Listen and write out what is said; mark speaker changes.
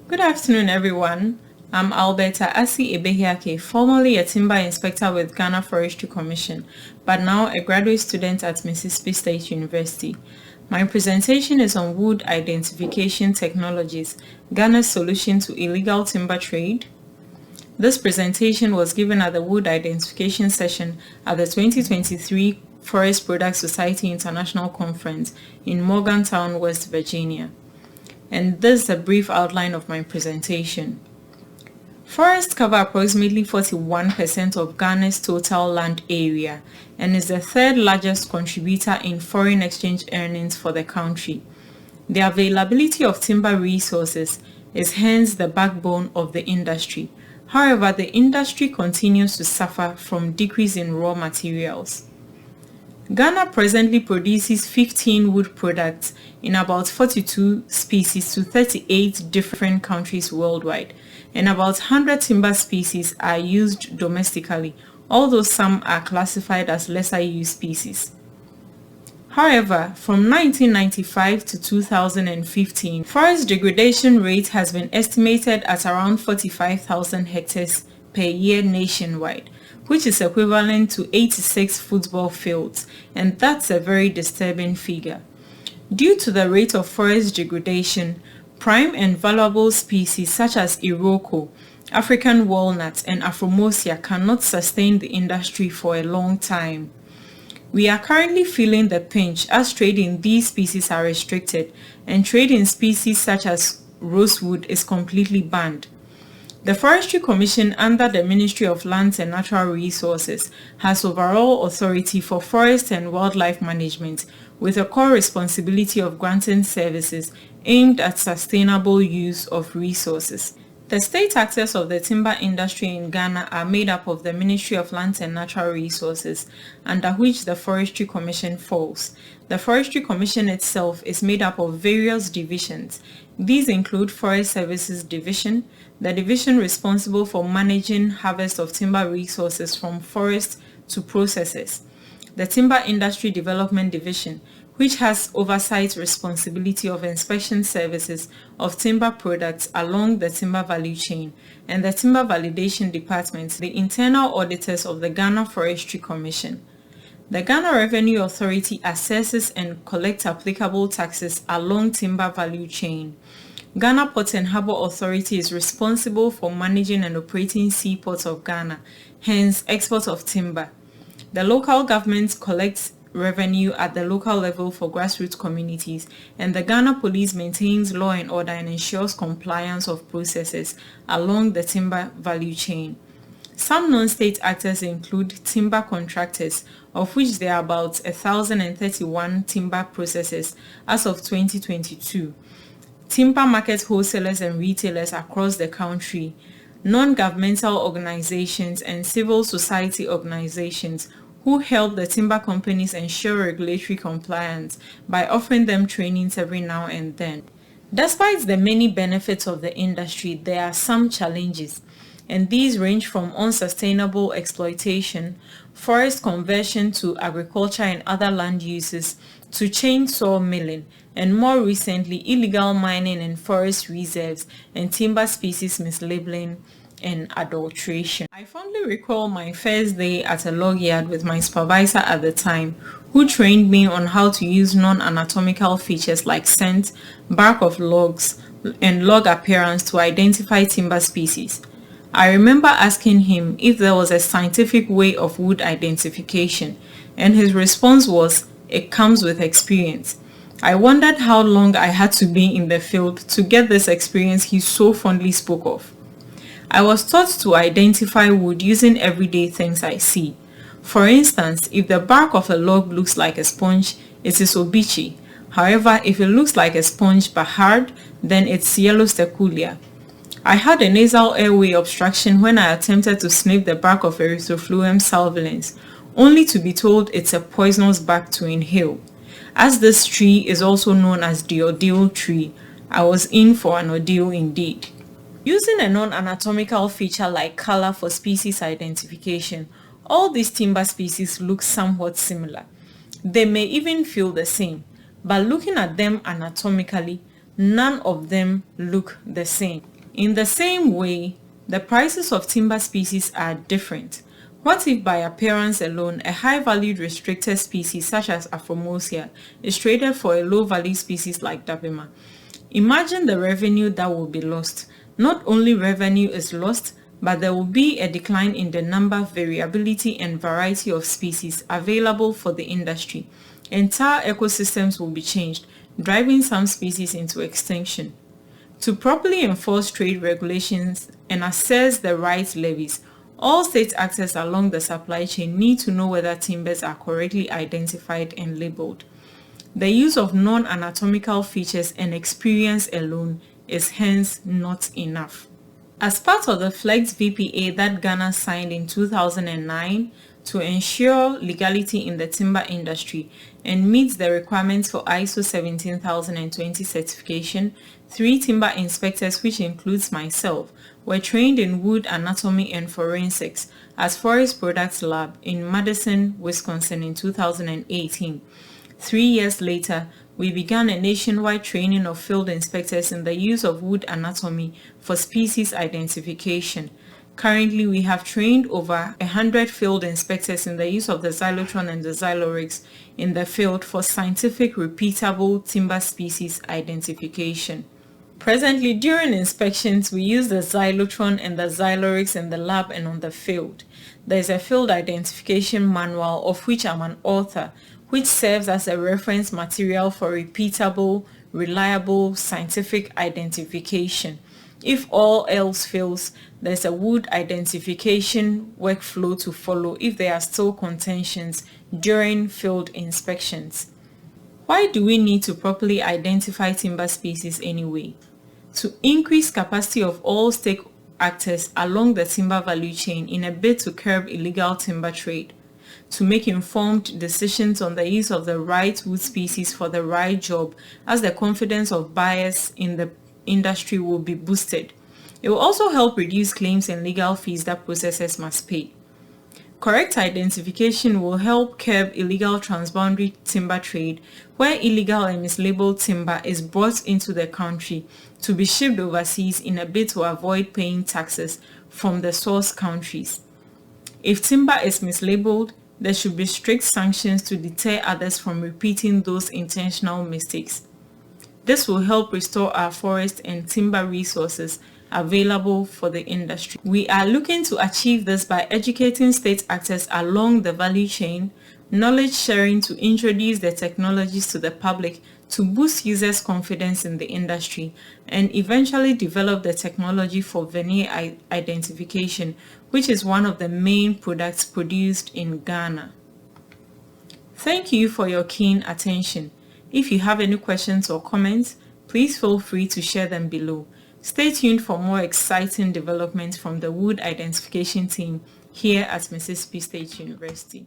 Speaker 1: Good afternoon, everyone. I'm Alberta Asi Ebeheakey, formerly a timber inspector with Ghana Forestry Commission, but now a graduate student at Mississippi State University. My presentation is on wood identification technologies, Ghana's solution to illegal timber trade. This presentation was given at the wood identification session at the 2023 Forest Products Society International Conference in Morgantown, West Virginia. And this is a brief outline of my presentation. Forests cover approximately 41% of Ghana's total land area and is the third largest contributor in foreign exchange earnings for the country. The availability of timber resources is hence the backbone of the industry. However, the industry continues to suffer from decrease in raw materials. Ghana presently produces 15 wood products in about 42 species to 38 different countries worldwide, and about 100 timber species are used domestically, although some are classified as lesser used species. However, from 1995 to 2015, forest degradation rate has been estimated at around 45,000 hectares per year nationwide, which is equivalent to 86 football fields, and that's a very disturbing figure. Due to the rate of forest degradation, prime and valuable species such as Iroko, African walnut, and Afromosia cannot sustain the industry for a long time. We are currently feeling the pinch as trade in these species are restricted, and trade in species such as rosewood is completely banned. The Forestry Commission under the Ministry of Lands and Natural Resources has overall authority for forest and wildlife management, with a core responsibility of granting services aimed at sustainable use of resources. The state actors of the timber industry in Ghana are made up of the Ministry of Lands and Natural Resources, under which the Forestry Commission falls. The Forestry Commission itself is made up of various divisions. These include Forest Services Division, the division responsible for managing harvest of timber resources from forest to processors, the Timber Industry Development Division, which has oversight responsibility of inspection services of timber products along the timber value chain, and the Timber Validation Department, the internal auditors of the Ghana Forestry Commission. The Ghana Revenue Authority assesses and collects applicable taxes along timber value chain. Ghana Port and Harbour Authority is responsible for managing and operating seaports of Ghana, hence export of timber. The local government collects revenue at the local level for grassroots communities, and the Ghana Police maintains law and order and ensures compliance of processes along the timber value chain. Some non-state actors include timber contractors, of which there are about 1,031 timber processors as of 2022, timber market wholesalers and retailers across the country, non-governmental organizations and civil society organizations who help the timber companies ensure regulatory compliance by offering them trainings every now and then. Despite the many benefits of the industry, there are some challenges, and these range from unsustainable exploitation, forest conversion to agriculture and other land uses, to chainsaw milling, and more recently illegal mining in forest reserves and timber species mislabeling and adulteration. I fondly recall my first day at a log yard with my supervisor at the time, who trained me on how to use non-anatomical features like scent, bark of logs, and log appearance to identify timber species. I remember asking him if there was a scientific way of wood identification, and his response was, "It comes with experience." I wondered how long I had to be in the field to get this experience he so fondly spoke of. I was taught to identify wood using everyday things I see. For instance, if the bark of a log looks like a sponge, it is obichi. However, if it looks like a sponge but hard, then it's yellow steculia. I had a nasal airway obstruction when I attempted to sniff the bark of Erythrofluem salvilens, only to be told it's a poisonous bark to inhale. As this tree is also known as the ordeal tree, I was in for an ordeal indeed. Using a non-anatomical feature like color for species identification, all these timber species look somewhat similar. They may even feel the same, but looking at them anatomically, none of them look the same. In the same way, the prices of timber species are different. What if by appearance alone, a high-valued restricted species such as Afromosia is traded for a low-value species like Dabima? Imagine the revenue that will be lost. Not only revenue is lost, but there will be a decline in the number, variability, and variety of species available for the industry. Entire ecosystems will be changed, driving some species into extinction. To properly enforce trade regulations and assess the right levies, all state actors along the supply chain need to know whether timbers are correctly identified and labeled. The use of non-anatomical features and experience alone is hence not enough. As part of the Flex VPA that Ghana signed in 2009 to ensure legality in the timber industry and meet the requirements for ISO 17020 certification, 3 timber inspectors, which includes myself, were trained in wood anatomy and forensics at Forest Products Lab in Madison, Wisconsin in 2018. 3 years later, we began a nationwide training of field inspectors in the use of wood anatomy for species identification. Currently, we have trained over 100 field inspectors in the use of the xylotron and the xylorix in the field for scientific repeatable timber species identification. Presently, during inspections, we use the xylotron and the xylorix in the lab and on the field. There is a field identification manual of which I'm an author, which serves as a reference material for repeatable, reliable scientific identification. If all else fails, there's a wood identification workflow to follow if there are still contentions during field inspections. Why do we need to properly identify timber species anyway? To increase capacity of all stake actors along the timber value chain in a bid to curb illegal timber trade, to make informed decisions on the use of the right wood species for the right job, as the confidence of buyers in the industry will be boosted. It will also help reduce claims and legal fees that processors must pay. Correct identification will help curb illegal transboundary timber trade, where illegal and mislabeled timber is brought into the country to be shipped overseas in a bid to avoid paying taxes from the source countries. If timber is mislabeled, there should be strict sanctions to deter others from repeating those intentional mistakes. This will help restore our forest and timber resources available for the industry. We are looking to achieve this by educating state actors along the value chain, knowledge sharing to introduce the technologies to the public to boost users' confidence in the industry, and eventually develop the technology for veneer identification, which is one of the main products produced in Ghana. Thank you for your keen attention. If you have any questions or comments, please feel free to share them below. Stay tuned for more exciting developments from the wood identification team here at Mississippi State University.